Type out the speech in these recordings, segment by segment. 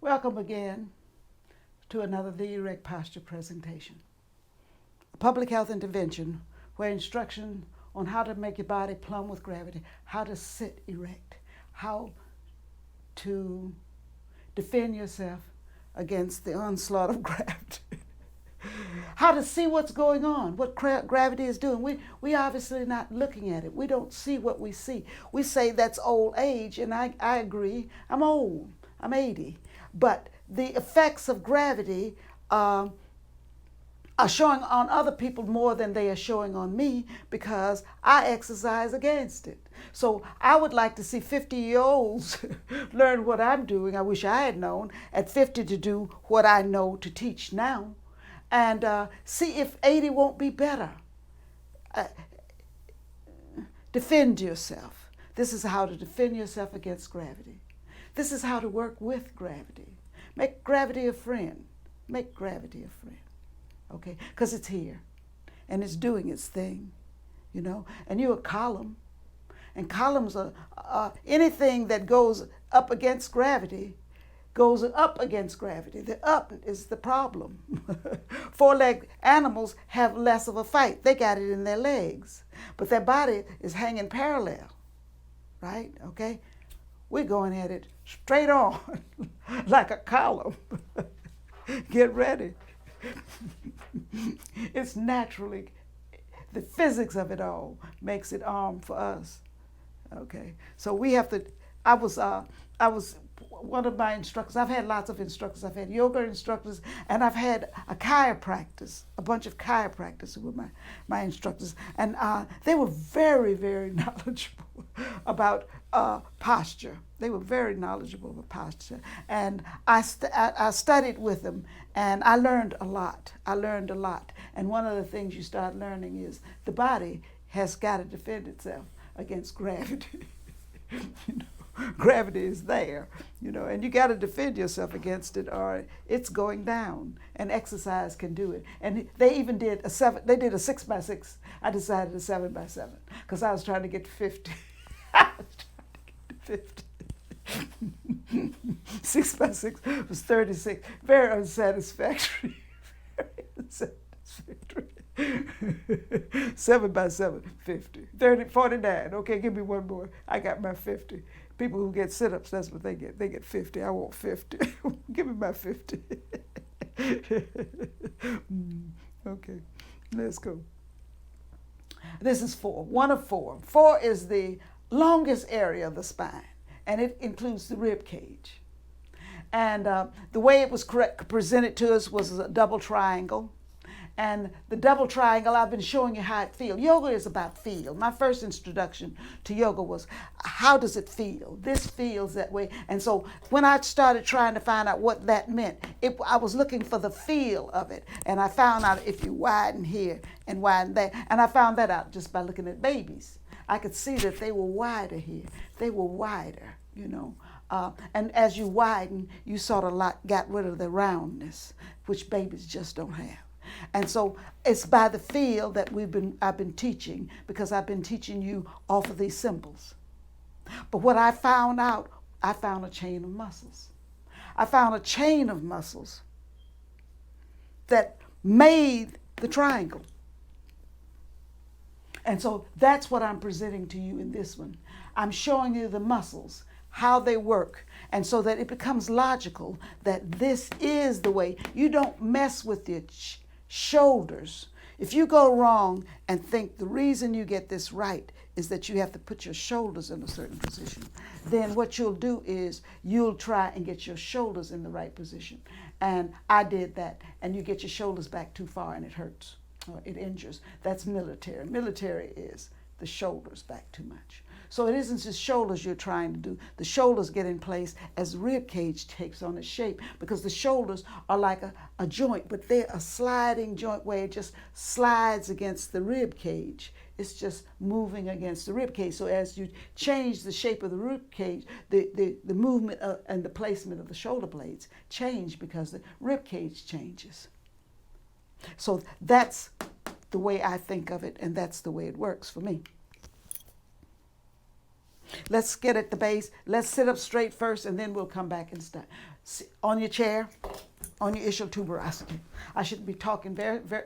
Welcome again to another The Erect Posture presentation. A public health intervention where instruction on how to make your body plumb with gravity, how to sit erect, how to defend yourself against the onslaught of gravity, how to see what's going on, what gravity is doing. We obviously not looking at it. We don't see what we see. We say that's old age, and I agree. I'm old. I'm 80. But the effects of gravity are showing on other people more than they are showing on me because I exercise against it. So I would like to see 50-year-olds learn what I'm doing. I wish I had known at 50 to do what I know to teach now, and see if 80 won't be better. Defend yourself. This is how to defend yourself against gravity. This is how to work with gravity. Make gravity a friend. Make gravity a friend. Okay? Because it's here. And it's doing its thing. You know? And you're a column. And columns are anything that goes up against gravity goes up against gravity. The up is the problem. Four-legged animals have less of a fight. They got it in their legs. But their body is hanging parallel. Right? Okay? We're going at it straight on, like a column. Get ready. It's naturally, the physics of it all makes it armed for us. Okay, so we have to. I was one of my instructors. I've had lots of instructors. I've had yoga instructors, and I've had a bunch of chiropractors who were my instructors, and they were very, very knowledgeable about posture. They were very knowledgeable about posture, and I studied with them, and I learned a lot. And one of the things you start learning is the body has got to defend itself against gravity. You know, gravity is there, you know, and you got to defend yourself against it, or it's going down. And exercise can do it. And they even did a 6x6. I decided a 7x7 because I was trying to get to 50. 6x6 was 36. Very unsatisfactory. Very unsatisfactory. 7x7, 50. 30, 49. Okay, give me one more. I got my 50. People who get sit-ups, that's what they get. They get 50. I want 50. Give me my 50. Okay, let's go. This is 4. One of 4. 4 is the longest area of the spine, and it includes the rib cage. And the way it was presented to us was a double triangle. And the double triangle, I've been showing you how it feels. Yoga is about feel. My first introduction to yoga was, how does it feel? This feels that way. And so when I started trying to find out what that meant, I was looking for the feel of it. And I found out if you widen here and widen there. And I found that out just by looking at babies. I could see that they were wider here. They were wider, you know. And as you widen, you sort of got rid of the roundness, which babies just don't have. And so it's by the feel that I've been teaching, because I've been teaching you off of these symbols. But what I found out, I found a chain of muscles. I found a chain of muscles that made the triangle. And so that's what I'm presenting to you in this one. I'm showing you the muscles, how they work, and so that it becomes logical that this is the way. You don't mess with your shoulders. If you go wrong and think the reason you get this right is that you have to put your shoulders in a certain position, then what you'll do is you'll try and get your shoulders in the right position. And I did that, and you get your shoulders back too far and it hurts or it injures. That's military. Military is the shoulders back too much. So it isn't just shoulders you're trying to do. The shoulders get in place as the rib cage takes on its shape, because the shoulders are like a joint, but they're a sliding joint where it just slides against the rib cage. It's just moving against the rib cage. So as you change the shape of the rib cage, the movement and the placement of the shoulder blades change because the rib cage changes. So that's the way I think of it, and that's the way it works for me. Let's get at the base. Let's sit up straight first, and then we'll come back and start. On your chair, on your ischial tuberosity. I shouldn't be talking very, very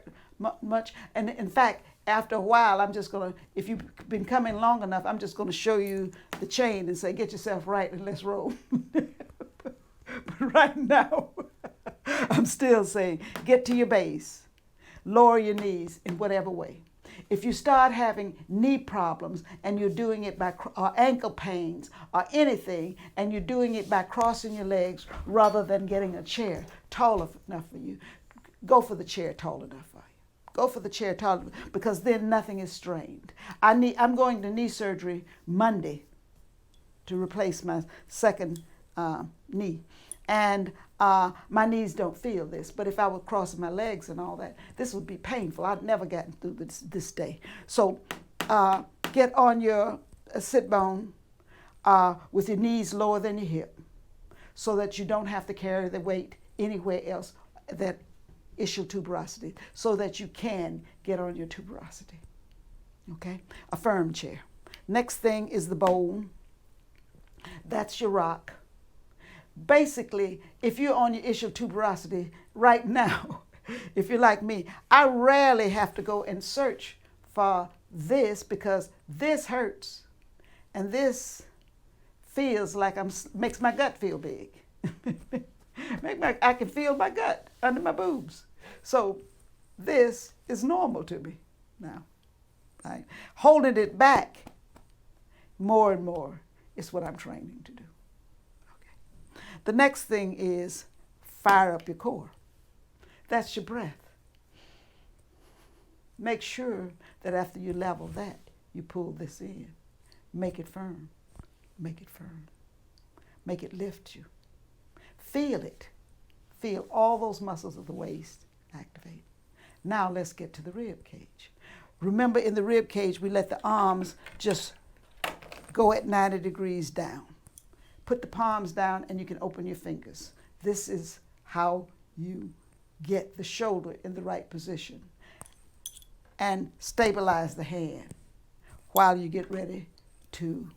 much. And in fact, after a while, I'm just going to, if you've been coming long enough, I'm just going to show you the chain and say, get yourself right and let's roll. But right now, I'm still saying, get to your base. Lower your knees in whatever way. If you start having knee problems and you're doing it by, or ankle pains or anything, and you're doing it by crossing your legs rather than getting a chair tall enough for you, go for the chair tall enough for you. Go for the chair tall enough, because then nothing is strained. I'm going to knee surgery Monday to replace my second knee. And my knees don't feel this, but if I were crossing my legs and all that, this would be painful. I'd never gotten through this day. So get on your sit bone with your knees lower than your hip, so that you don't have to carry the weight anywhere else, that ischial tuberosity, so that you can get on your tuberosity. Okay? A firm chair. Next thing is the bowl. That's your rock. Basically, if you're on your ischial tuberosity right now, if you're like me, I rarely have to go and search for this, because this hurts and this feels like makes my gut feel big. I can feel my gut under my boobs. So this is normal to me now. Right? Holding it back more and more is what I'm training to do. The next thing is fire up your core. That's your breath. Make sure that after you level that, you pull this in. Make it firm. Make it firm. Make it lift you. Feel it. Feel all those muscles of the waist activate. Now let's get to the rib cage. Remember, in the rib cage, we let the arms just go at 90 degrees down. Put the palms down and you can open your fingers. This is how you get the shoulder in the right position. And stabilize the hand while you get ready to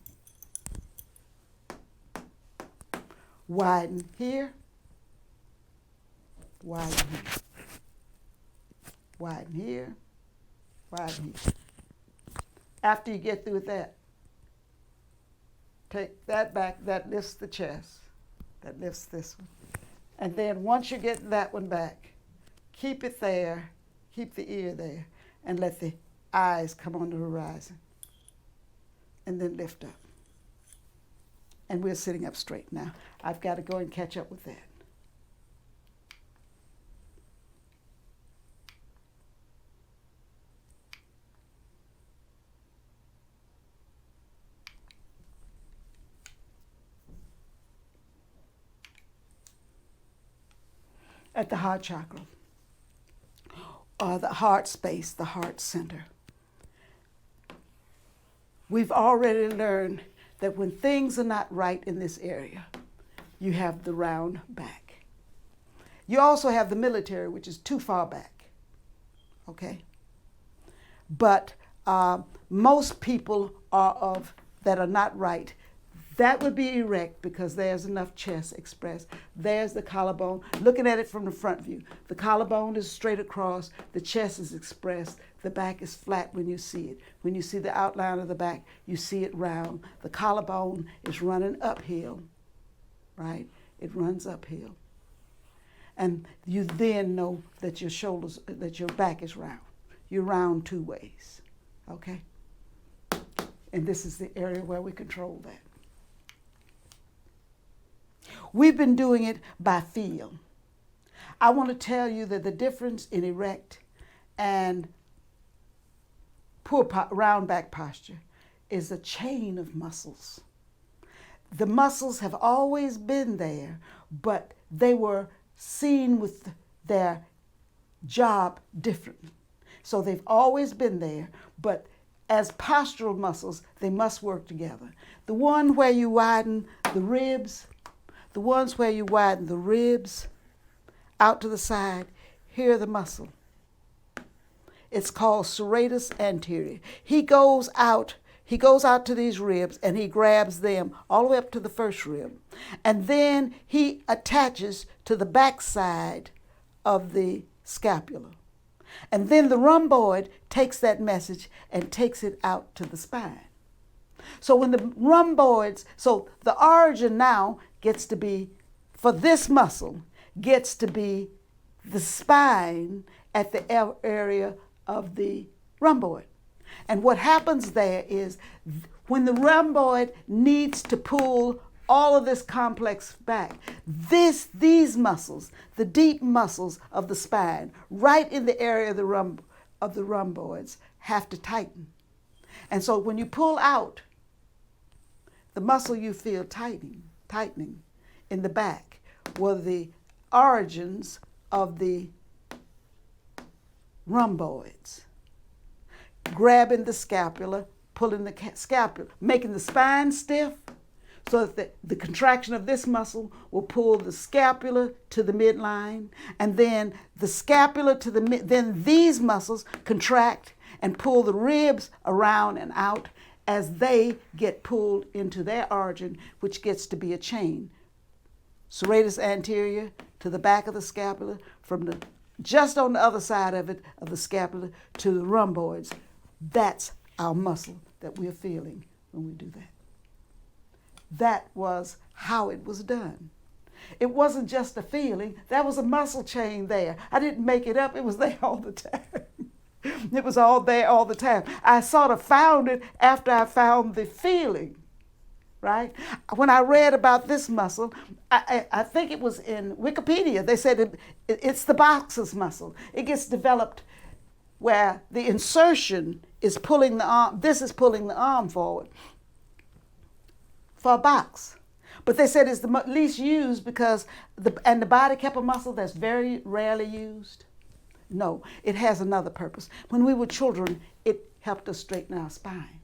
widen here, widen here, widen here, widen here. After you get through with that, take that back, that lifts the chest, that lifts this one. And then once you get that one back, keep it there, keep the ear there, and let the eyes come on the horizon. And then lift up. And we're sitting up straight now. I've got to go and catch up with that. At the heart chakra, or the heart space, the heart center. We've already learned that when things are not right in this area, you have the round back. You also have the military, which is too far back, okay? But most people that are not right, that would be erect, because there's enough chest expressed. There's the collarbone. Looking at it from the front view, the collarbone is straight across, the chest is expressed, the back is flat when you see it. When you see the outline of the back, you see it round. The collarbone is running uphill, right? It runs uphill. And you then know that that your back is round. You're round two ways, okay? And this is the area where we control that. We've been doing it by feel. I want to tell you that the difference in erect and poor round back posture is a chain of muscles. The muscles have always been there, but they were seen with their job differently. So they've always been there, but as postural muscles, they must work together. The one where you widen the ribs, the ones where you widen the ribs out to the side, here the muscle. It's called serratus anterior. He goes out he goes out to these ribs and he grabs them all the way up to the first rib. And then he attaches to the backside of the scapula. And then the rhomboid takes that message and takes it out to the spine. So when the rhomboids, so the origin now gets to be, for this muscle, gets to be the spine at the area of the rhomboid. And what happens there is when the rhomboid needs to pull all of this complex back, these muscles, the deep muscles of the spine, right in the area of the rhomboids, have to tighten. And so when you pull out, the muscle you feel tightening in the back were the origins of the rhomboids, grabbing the scapula, pulling the scapula, making the spine stiff so that the contraction of this muscle will pull the scapula to the midline, and then the scapula to the then these muscles contract and pull the ribs around and out as they get pulled into their origin, which gets to be a chain. Serratus anterior to the back of the scapula, from the just on the other side of it, of the scapula, to the rhomboids. That's our muscle that we're feeling when we do that. That was how it was done. It wasn't just a feeling. That was a muscle chain there. I didn't make it up. It was there all the time. It was all there all the time. I sort of found it after I found the feeling, right? When I read about this muscle, I think it was in Wikipedia. They said it's the boxer's muscle. It gets developed where the insertion is pulling the arm. This is pulling the arm forward for a box. But they said it's the least used because the body-keeper muscle that's very rarely used. No, it has another purpose. When we were children, it helped us straighten our spine.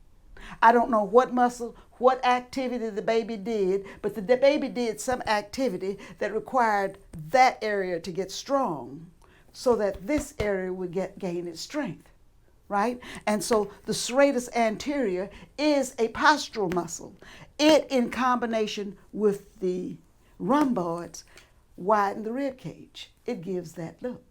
I don't know what muscle, what activity the baby did, but the baby did some activity that required that area to get strong so that this area would gain its strength, right? And so the serratus anterior is a postural muscle. It, in combination with the rhomboids, widen the rib cage. It gives that look.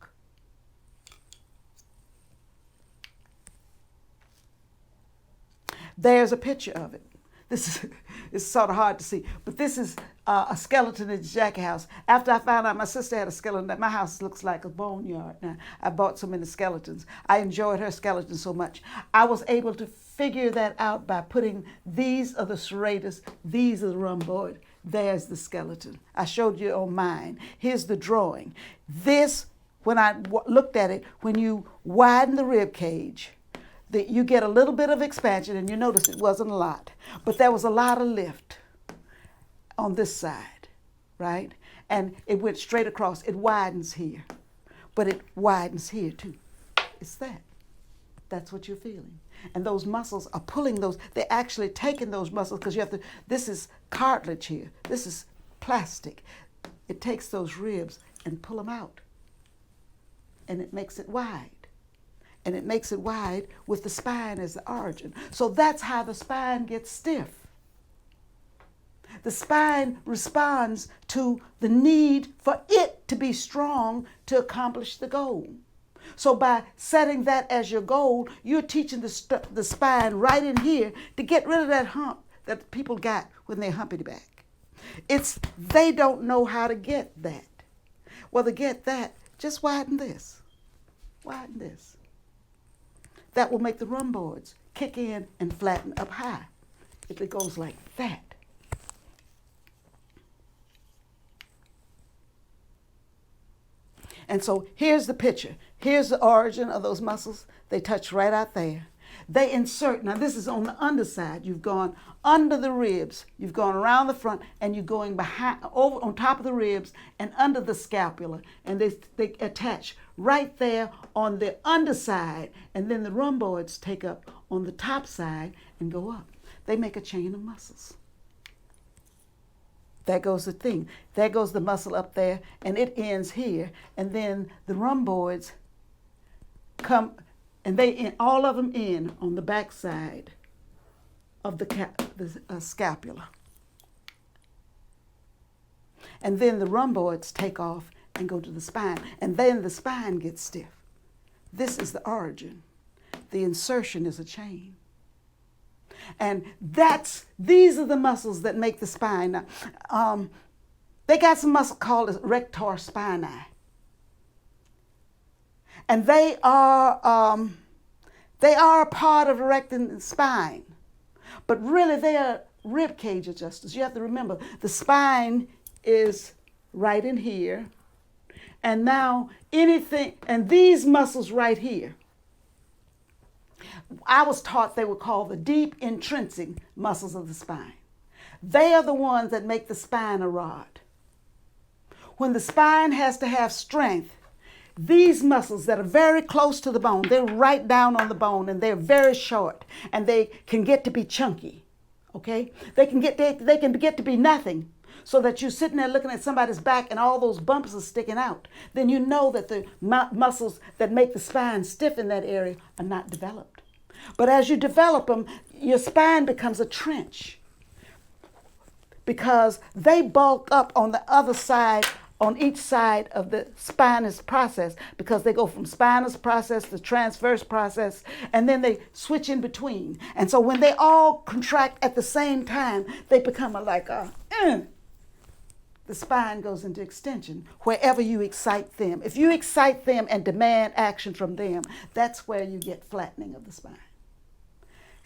There's a picture of it. This is sort of hard to see, but this is a skeleton in Jack's house. After I found out my sister had a skeleton, that my house looks like a boneyard now. I bought so many skeletons. I enjoyed her skeleton so much. I was able to figure that out by putting these are the serratus, these are the rhomboid. There's the skeleton. I showed you on mine. Here's the drawing. This, when I looked at it, when you widen the rib cage, you get a little bit of expansion, and you notice it wasn't a lot, but there was a lot of lift on this side, right? And it went straight across. It widens here, but it widens here too. It's that. That's what you're feeling. And those muscles are pulling those, they're actually taking those muscles because you have to, this is cartilage here. This is plastic. It takes those ribs and pull them out. And it makes it wide. And it makes it wide with the spine as the origin. So that's how the spine gets stiff. The spine responds to the need for it to be strong to accomplish the goal. So by setting that as your goal, you're teaching the spine right in here to get rid of that hump that people got when they humpity back. They don't know how to get that. Well, to get that, just widen this. Widen this. That will make the rhomboids kick in and flatten up high if it goes like that. And so here's the picture. Here's the origin of those muscles. They touch right out there. They insert. Now this is on the underside. You've gone under the ribs. You've gone around the front, and you're going behind, over on top of the ribs and under the scapula. And they attach right there on the underside. And then the rhomboids take up on the top side and go up. They make a chain of muscles. There goes the thing. There goes the muscle up there, and it ends here. And then the rhomboids come, and all of them end on the back side of the scapula. And then the rhomboids take off and go to the spine. And then the spine gets stiff. This is the origin. The insertion is a chain. And these are the muscles that make the spine. They got some muscle called erector spinae. And they are a part of erecting the spine. But really they are rib cage adjusters. You have to remember the spine is right in here. And now and these muscles right here, I was taught they were called the deep intrinsic muscles of the spine. They are the ones that make the spine a rod. When the spine has to have strength, these muscles that are very close to the bone, they're right down on the bone and they're very short and they can get to be chunky, okay? They can get to be nothing, so that you're sitting there looking at somebody's back and all those bumps are sticking out. Then you know that the muscles that make the spine stiff in that area are not developed. But as you develop them, your spine becomes a trench because they bulk up on the other side, on each side of the spinous process, because they go from spinous process to transverse process, and then they switch in between. And so when they all contract at the same time, they become the spine goes into extension wherever you excite them. If you excite them and demand action from them, that's where you get flattening of the spine.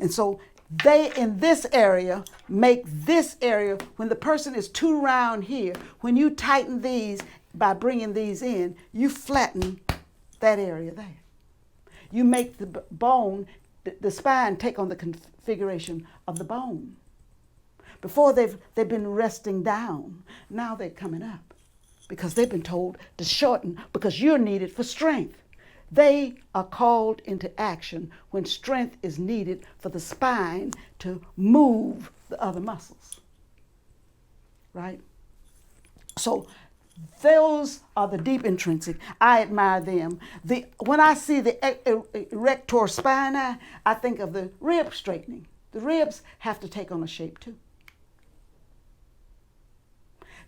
And so they, in this area, make this area, when the person is too round here, when you tighten these by bringing these in, you flatten that area there. You make the bone, the spine take on the configuration of the bone. Before they've been resting down. Now they're coming up because they've been told to shorten because you're needed for strength. They are called into action when strength is needed for the spine to move the other muscles. Right? So those are the deep intrinsic. I admire them. When I see the erector spinae, I think of the rib straightening. The ribs have to take on a shape too.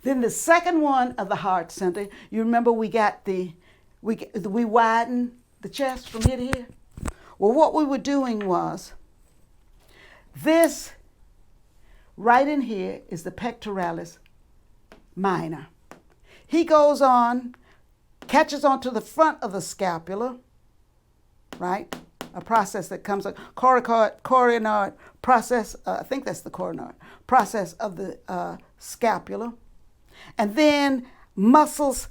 Then the second one of the heart center, you remember we widened the chest from here to here? Well, what we were doing was, this right in here is the pectoralis minor. He goes on, catches onto the front of the scapula, right? A process that comes, a coronoid process, I think that's the coronoid process of the scapula. And then muscles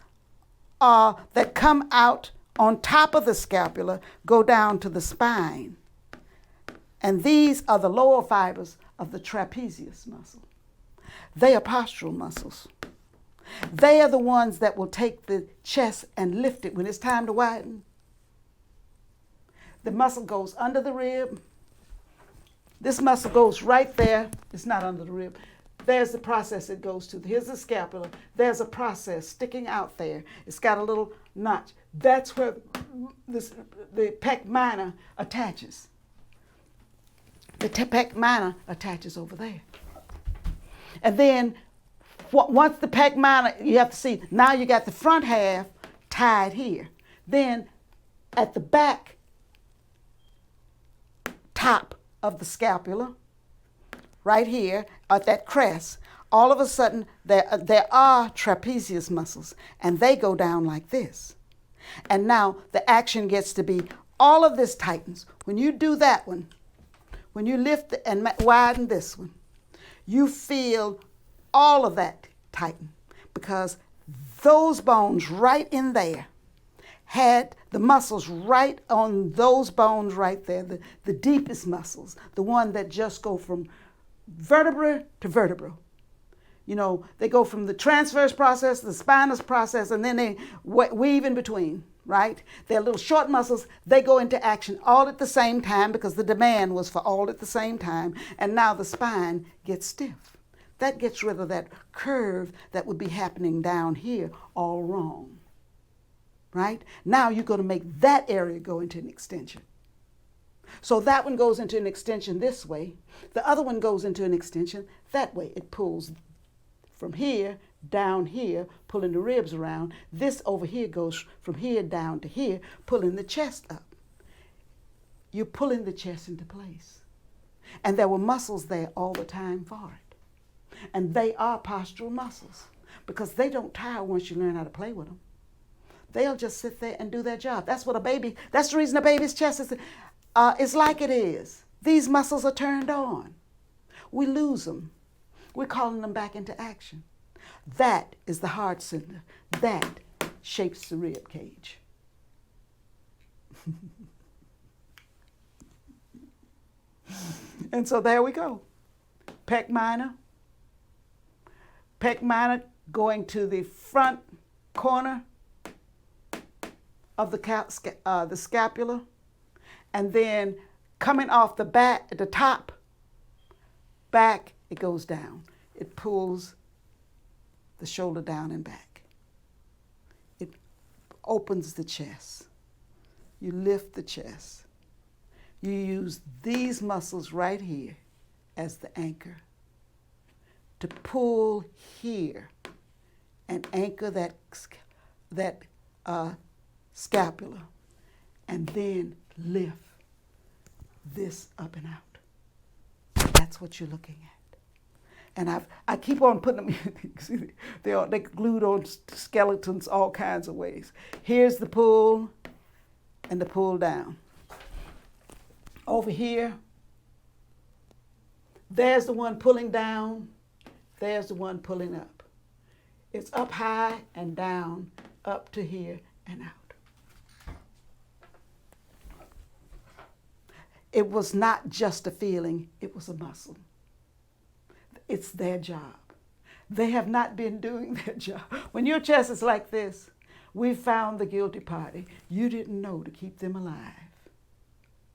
that come out on top of the scapula go down to the spine. And these are the lower fibers of the trapezius muscle. They are postural muscles. They are the ones that will take the chest and lift it when it's time to widen. The muscle goes under the rib. This muscle goes right there. It's not under the rib. There's the process it goes to. Here's the scapula. There's a process sticking out there. It's got a little notch. That's where the pec minor attaches. The pec minor attaches over there. And then once the pec minor, you have to see, now you got the front half tied here. Then at the back top of the scapula, right here at that crest, all of a sudden there are trapezius muscles, and they go down like this. And now the action gets to be, all of this tightens. When you do that one, when you lift and widen this one, you feel all of that tighten, because those bones right in there had the muscles right on those bones right there, the deepest muscles, the one that just go from vertebra to vertebra. You know, they go from the transverse process, the spinous process, and then they weave in between, right? They're little short muscles. They go into action all at the same time because the demand was for all at the same time. And now the spine gets stiff. That gets rid of that curve that would be happening down here all wrong, right? Now you're going to make that area go into an extension. So that one goes into an extension this way. The other one goes into an extension that way. It pulls from here down here, pulling the ribs around. This over here goes from here down to here, pulling the chest up. You're pulling the chest into place. And there were muscles there all the time for it. And they are postural muscles because they don't tire once you learn how to play with them. They'll just sit there and do their job. That's the reason a baby's chest is like it is. These muscles are turned on. We lose them. We're calling them back into action. That is the heart center. That shapes the rib cage. And so there we go. Pec minor. Pec minor going to the front corner of the scapula, and then coming off the back, at the top, back, it goes down. It pulls the shoulder down and back. It opens the chest. You lift the chest. You use these muscles right here as the anchor to pull here and anchor that scapula, and then lift this up and out. That's what you're looking at. And I keep on putting them, they glued on skeletons all kinds of ways. Here's the pull and the pull down. Over here, there's the one pulling down, there's the one pulling up. It's up high and down, up to here and out. It was not just a feeling, it was a muscle. It's their job. They have not been doing their job. When your chest is like this, we found the guilty party. You didn't know to keep them alive,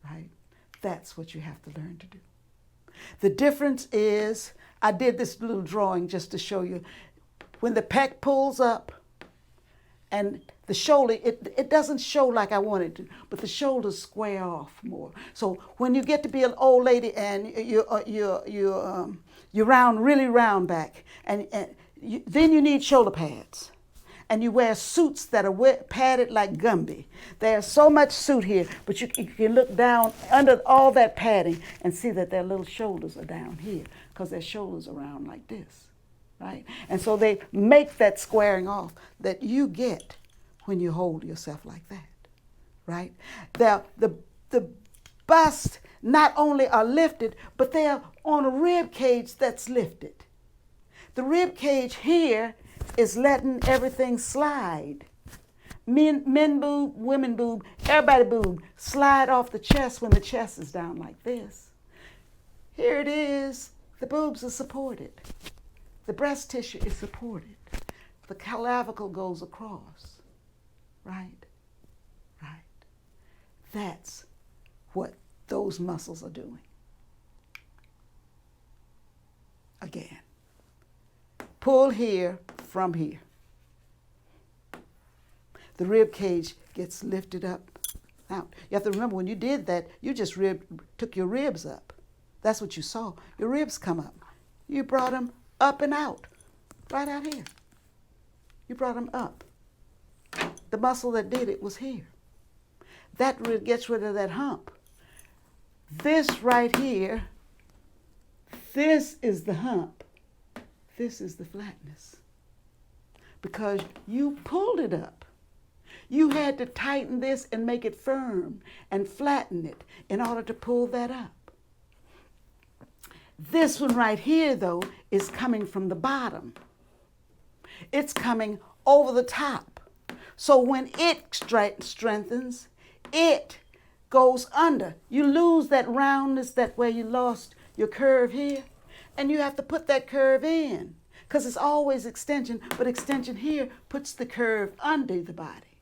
right? That's what you have to learn to do. The difference is, I did this little drawing just to show you, when the pec pulls up and the shoulder, it doesn't show like I want it to, but the shoulders square off more. So when you get to be an old lady and you're round, really round back, then you need shoulder pads. And you wear suits that are padded like Gumby. There's so much suit here, but you can look down under all that padding and see that their little shoulders are down here because their shoulders are round like this, right? And so they make that squaring off that you get when you hold yourself like that, right? The bust not only are lifted, but they are on a rib cage that's lifted. The rib cage here is letting everything slide. Men boob, women boob, everybody boob, slide off the chest when the chest is down like this. Here it is, the boobs are supported. The breast tissue is supported. The clavicle goes across, right? Right. That's what those muscles are doing. Again, pull here from here. The rib cage gets lifted up. Now, you have to remember when you did that, you just took your ribs up. That's what you saw. Your ribs come up. You brought them up and out, right out here. You brought them up. The muscle that did it was here. That gets rid of that hump. This right here, this is the hump. This is the flatness. Because you pulled it up. You had to tighten this and make it firm and flatten it in order to pull that up. This one right here, though, is coming from the bottom. It's coming over the top. So when it strengthens, it goes under. You lose that roundness, that where you lost your curve here, and you have to put that curve in. Because it's always extension, but extension here puts the curve under the body.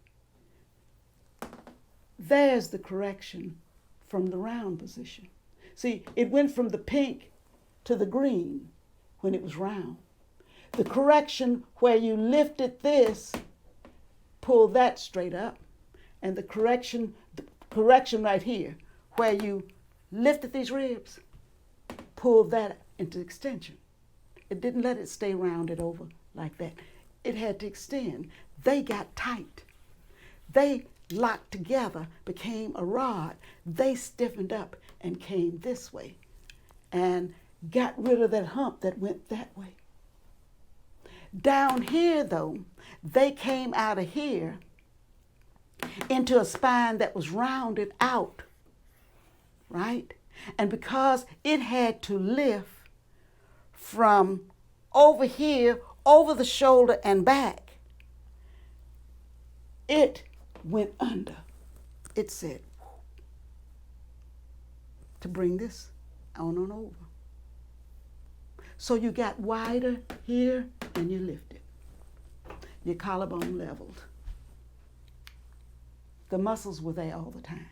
There's the correction from the round position. See, it went from the pink to the green when it was round. The correction where you lifted this, pull that straight up, and the correction right here, where you lifted these ribs, pulled that into extension. It didn't let it stay rounded over like that. It had to extend. They got tight. They locked together, became a rod. They stiffened up and came this way and got rid of that hump that went that way. Down here, though, they came out of here into a spine that was rounded out, right? And because it had to lift from over here, over the shoulder and back, it went under. It said, to bring this on over. So you got wider here and you lifted. Your collarbone leveled. The muscles were there all the time.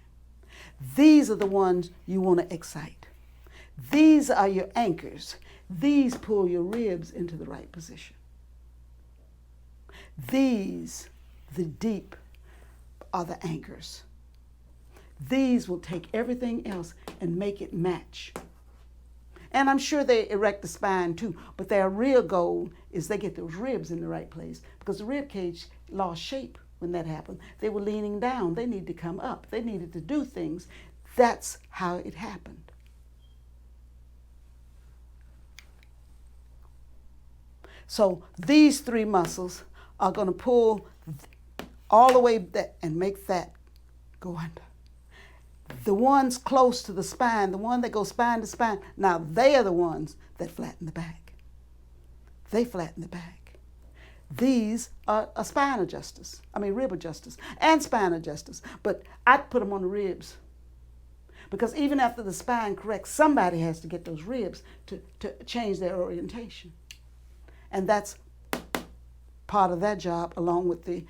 These are the ones you want to excite. These are your anchors. These pull your ribs into the right position. These, the deep, are the anchors. These will take everything else and make it match. And I'm sure they erect the spine too, but their real goal is they get those ribs in the right place, because the rib cage lost shape when that happened. They were leaning down. They needed to come up. They needed to do things. That's how it happened. So these three muscles are going to pull all the way that and make that go under. The ones close to the spine, the one that goes spine to spine, now they are the ones that flatten the back. They flatten the back. These are spine adjusters, rib adjusters and spine adjusters, but I put them on the ribs, because even after the spine corrects, somebody has to get those ribs to change their orientation. And that's part of that job, along with the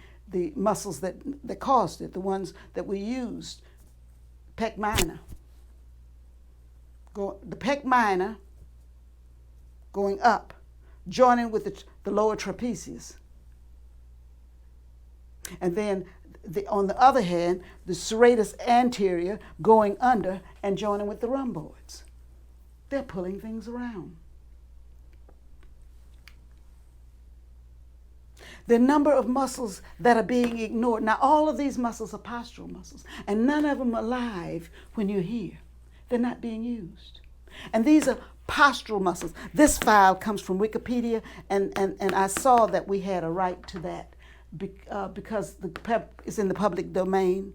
muscles that caused it, the ones that we used. Pec minor. The pec minor going up, joining with the lower trapezius. And then on the other hand, the serratus anterior going under and joining with the rhomboids. They're pulling things around. The number of muscles that are being ignored. Now, all of these muscles are postural muscles, and none of them are alive when you're here. They're not being used. And these are postural muscles. This file comes from Wikipedia, and I saw that we had a right to that because it's in the public domain.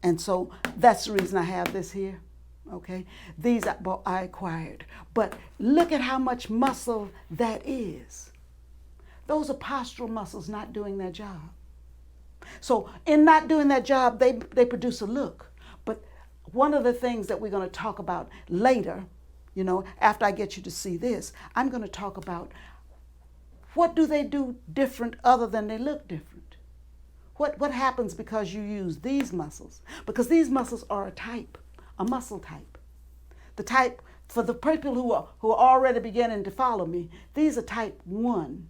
And so that's the reason I have this here. Okay? These I acquired. But look at how much muscle that is. Those are postural muscles not doing their job. So in not doing their job, they produce a look. But one of the things that we're going to talk about later, after I get you to see this, I'm going to talk about what do they do different other than they look different. What happens because you use these muscles? Because these muscles are a muscle type. The type, for the people who are already beginning to follow me, these are type 1.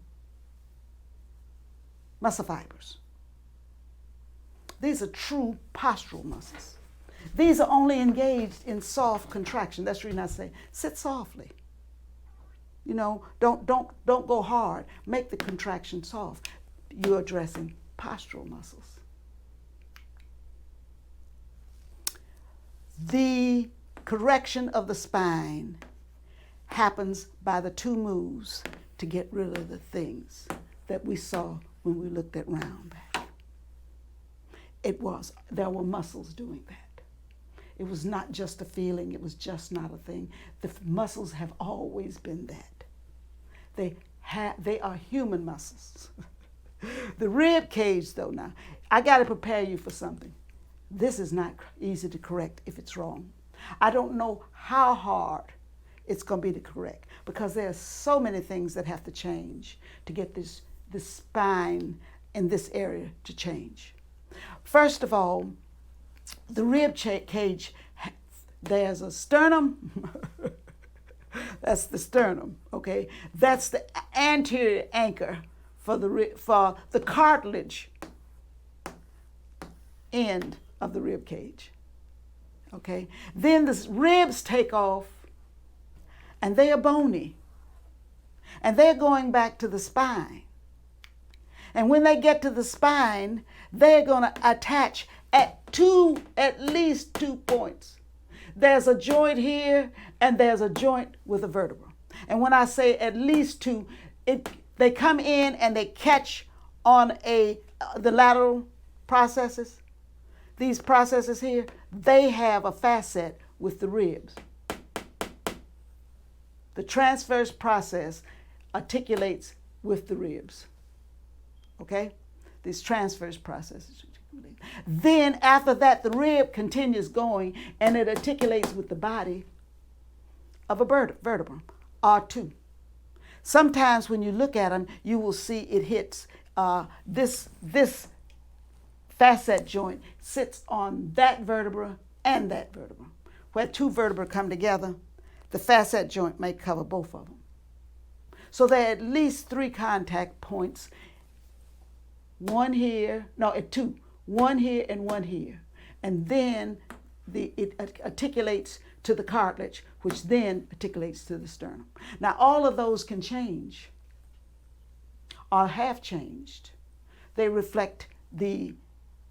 Muscle fibers. These are true postural muscles. These are only engaged in soft contraction. That's the reason I say, sit softly. Don't go hard. Make the contraction soft. You're addressing postural muscles. The correction of the spine happens by the two moves to get rid of the things that we saw when we looked at round back. There were muscles doing that. It was not just a feeling, it was just not a thing. The muscles have always been that. They are human muscles. The rib cage, though, now, I got to prepare you for something. This is not easy to correct if it's wrong. I don't know how hard it's going to be to correct, because there are so many things that have to change to get this spine in this area to change. First of all, the rib cage, there's a sternum. That's the sternum, okay? That's the anterior anchor for the cartilage end of the rib cage. Okay? Then the ribs take off, and they are bony. And they're going back to the spine. And when they get to the spine, they're going to attach at least 2 points. There's a joint here, and there's a joint with a vertebra. And when I say at least 2, they come in and they catch on the lateral processes. These processes here, they have a facet with the ribs. The transverse process articulates with the ribs. Okay? These transverse processes. Then after that, the rib continues going and it articulates with the body of a vertebra, R2. Sometimes when you look at them, you will see it hits this facet joint sits on that vertebra and that vertebra. Where 2 vertebrae come together, the facet joint may cover both of them. So there are at least 3 contact points. 2. 1 here and 1 here. And then it articulates to the cartilage, which then articulates to the sternum. Now all of those can change or have changed. They reflect the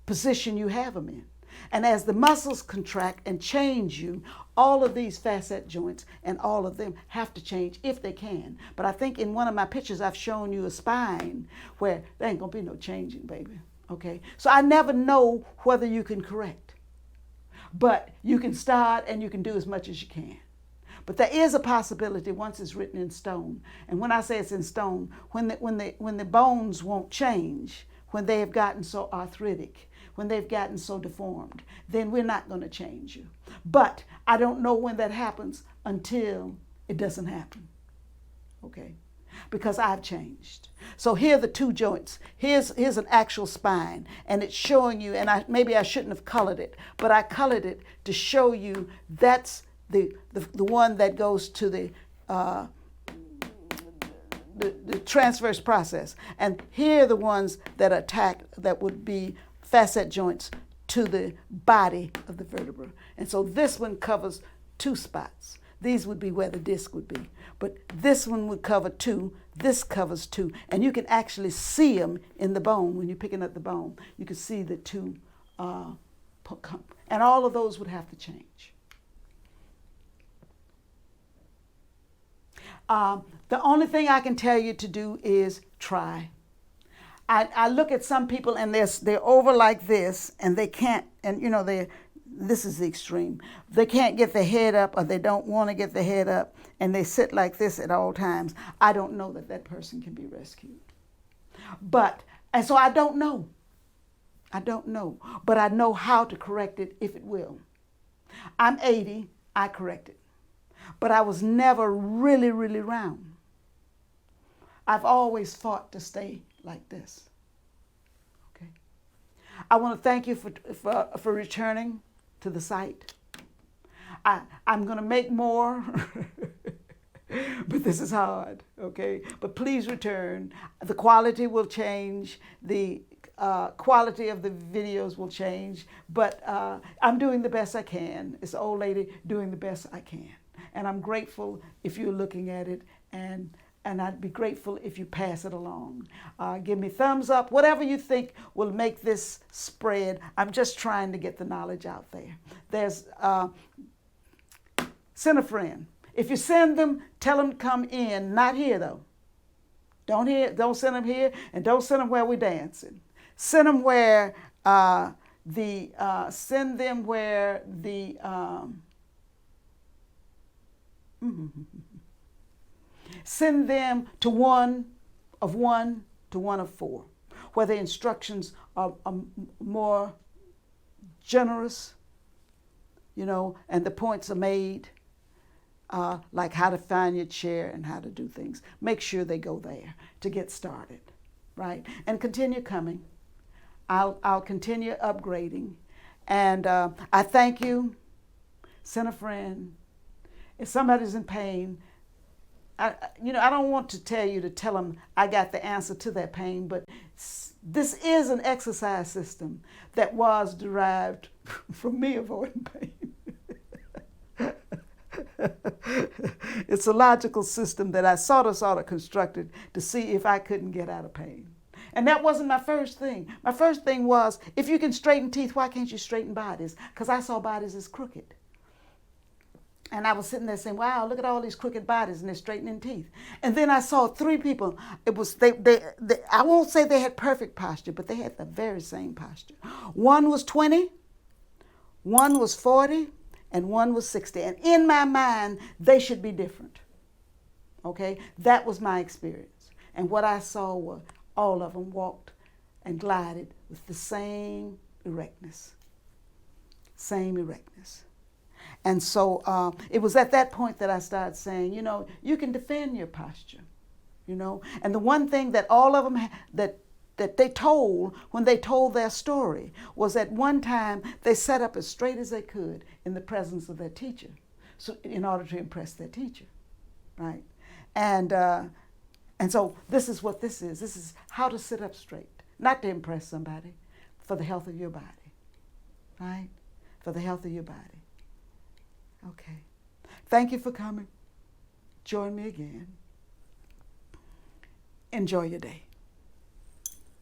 position you have them in. And as the muscles contract and change you, all of these facet joints and all of them have to change if they can. But I think in one of my pictures I've shown you a spine where there ain't gonna be no changing, baby. Okay? So I never know whether you can correct. But you can start and you can do as much as you can. But there is a possibility once it's written in stone. And when I say it's in stone, when the bones won't change, when they have gotten so arthritic, when they've gotten so deformed, then we're not going to change you. But I don't know when that happens until it doesn't happen. Okay? Because I've changed. So here are the 2 joints. Here's an actual spine, and it's showing you, and maybe I shouldn't have colored it, but I colored it to show you that's the one that goes to the transverse process. And here are the ones that would be facet joints to the body of the vertebra. And so this one covers 2 spots. These would be where the disc would be. But this one would cover 2. This covers 2. And you can actually see them in the bone. When you're picking up the bone, you can see the 2. And all of those would have to change. The only thing I can tell you to do is try. I look at some people and they're over like this and they can't, and you know, this is the extreme. They can't get their head up or they don't want to get their head up and they sit like this at all times. I don't know that person can be rescued. And so I don't know. But I know how to correct it if it will. I'm 80, I correct it. But I was never really, really round. I've always fought to stay like this. Okay. I want to thank you for returning to the site. I'm going to make more, but this is hard, okay? But please return. The quality will change. The quality of the videos will change, but I'm doing the best I can. It's an old lady doing the best I can. And I'm grateful if you're looking at it, and I'd be grateful if you pass it along. Give me thumbs up, whatever you think will make this spread. I'm just trying to get the knowledge out there. There's, send a friend. If you send them, tell them to come in, not here though. Don't send them here, and don't send them where we're dancing. Send them where send them to one of 1 to 1 of 4, where the instructions are more generous, you know, and the points are made, like how to find your chair and how to do things. Make sure they go there to get started, right? And continue coming. I'll continue upgrading. And I thank you. Send a friend. If somebody's in pain, I don't want to tell you to tell them I got the answer to their pain, but this is an exercise system that was derived from me avoiding pain. It's a logical system that I sort of constructed to see if I couldn't get out of pain. And that wasn't my first thing. My first thing was, if you can straighten teeth, why can't you straighten bodies? Because I saw bodies as crooked. And I was sitting there saying, wow, look at all these crooked bodies and they're straightening teeth. And then I saw three people. It was they I won't say they had perfect posture, but they had the very same posture. One was 20, one was 40, and one was 60. And in my mind, they should be different. Okay? That was my experience. And what I saw were all of them walked and glided with the same erectness. Same erectness. And so it was at that point that I started saying, you can defend your posture, And the one thing that all of them that they told when they told their story was at one time they sat up as straight as they could in the presence of their teacher, so in order to impress their teacher, right? And so this is what this is. This is how to sit up straight, not to impress somebody, for the health of your body, right? For the health of your body. Okay. Thank you for coming. Join me again. Enjoy your day.